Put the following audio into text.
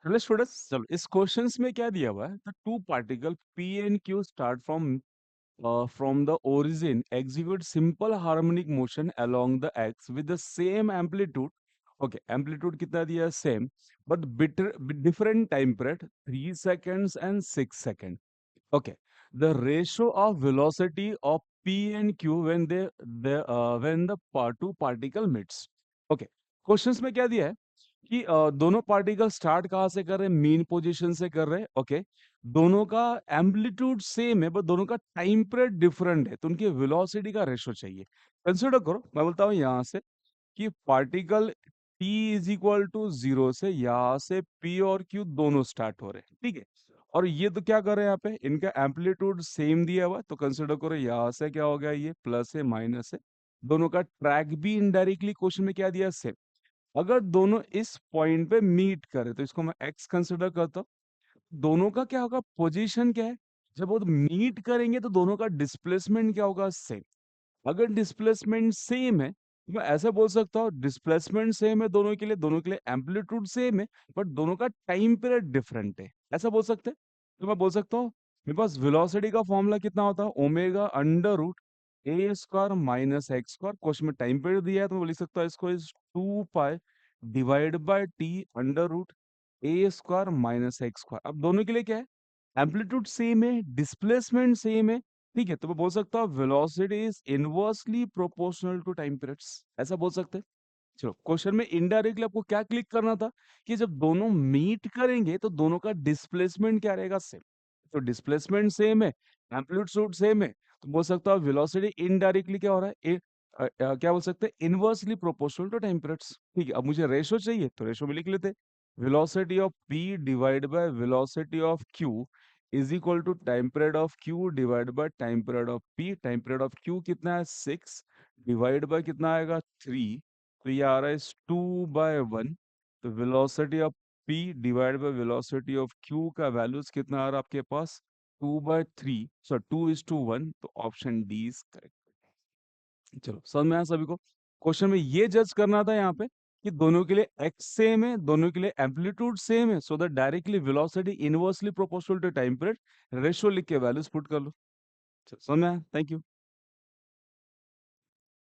Hello students, चलो इस questions में क्या दिया हुआ है। The two particle P and Q start from the origin execute simple harmonic motion along the x with the same amplitude. Okay, amplitude कितना दिया है? Same, but different time period 3 seconds and 6 seconds। Okay, the ratio of velocity of P and Q when the two particle meets. Okay, questions में क्या दिया है कि दोनों particle start कहाँ से कर रहे हैं? मीन पोजीशन से कर रहे हैं। ओके, दोनों का एम्पलीट्यूड सेम है बट दोनों का टाइम पीरियड डिफरेंट है, तो उनकी वेलोसिटी का रेशो चाहिए। कंसिडर करो, मैं बोलता हूँ यहाँ से कि particle t is equal to 0 से यहाँ से p और q दोनों स्टार्ट हो रहे हैं, ठीक है। और ये तो क्या कर रहे हैं यहाँ पे, इनका एम्पलीट्यूड सेम दिया हुआ है, तो कंसिडर करो यहाँ से क्या हो गया, ये प्लस है माइनस है। दोनों का ट्रैक भी इनडायरेक्टली क्वेश्चन में क्या दिया, सेम। अगर दोनों इस पॉइंट पे मीट करे तो इसको मैं x कंसिडर करता हूँ। दोनों का क्या होगा, पोजीशन क्या है? जब वो मीट करेंगे तो दोनों का डिस्प्लेसमेंट क्या होगा, सेम। अगर डिस्प्लेसमेंट सेम है तो मैं ऐसा बोल सकता हूँ डिस्प्लेसमेंट सेम है दोनों के लिए एम्पलीट्यूड सेम है, बट दोनों का टाइम पीरियड डिफरेंट है, ऐसा बोल सकते हैं। तो मैं बोल सकता हूँ मेरे पास वेलोसिटी का फॉर्मूला कितना होता है, omega under root A square minus X square. Question में टाइम पीरियड दिया है तो मैं लिख सकता हूँ इसको is 2 pi divide by T under root A square minus X square. अब दोनों के लिए क्या है, एम्पलीट्यूड सेम है, डिस्प्लेसमेंट सेम है, ठीक है। तो मैं बोल सकता हूँ velocity is inversely proportional to time periods, ऐसा बोल सकते हैं। चलो, क्वेश्चन में इनडायरेक्टली आपको क्या क्लिक करना था कि जब दोनों मीट करेंगे तो दोनों का डिस्प्लेसमेंट क्या रहेगा, सेम। तो डिस्प्लेसमेंट सेम है, एम्पलीट्यूड सेम है, तो बोल सकता हूँ वेलोसिटी इनडायरेक्टली क्या हो रहा है, क्या बोल सकते हैं, inversely proportional to time periods. ठीक है, अब मुझे रेशो चाहिए तो रेशो में लिख लेते हैं। Velocity of p divide by velocity of q is equal to time period of q divide by time period of p। Time period of q कितना है, 6 डिवाइड बाय कितना आएगा, 3। तो ये आ रहा है 2/1। तो velocity of p divide by velocity of q का वैल्यूज कितना आ रहा है आपके पास, 2/3। सो 2:1, तो ऑप्शन डी इज करेक्ट। चलो, समझ में आया सभी को। क्वेश्चन में ये जज करना था यहाँ पे कि दोनों के लिए x सेम है, दोनों के लिए एम्पलीट्यूड सेम है, so that directly velocity inversely proportional to time period. Ratio लिख के वैल्यूज पुट कर लो। चलो, समझ में आया, थैंक यू।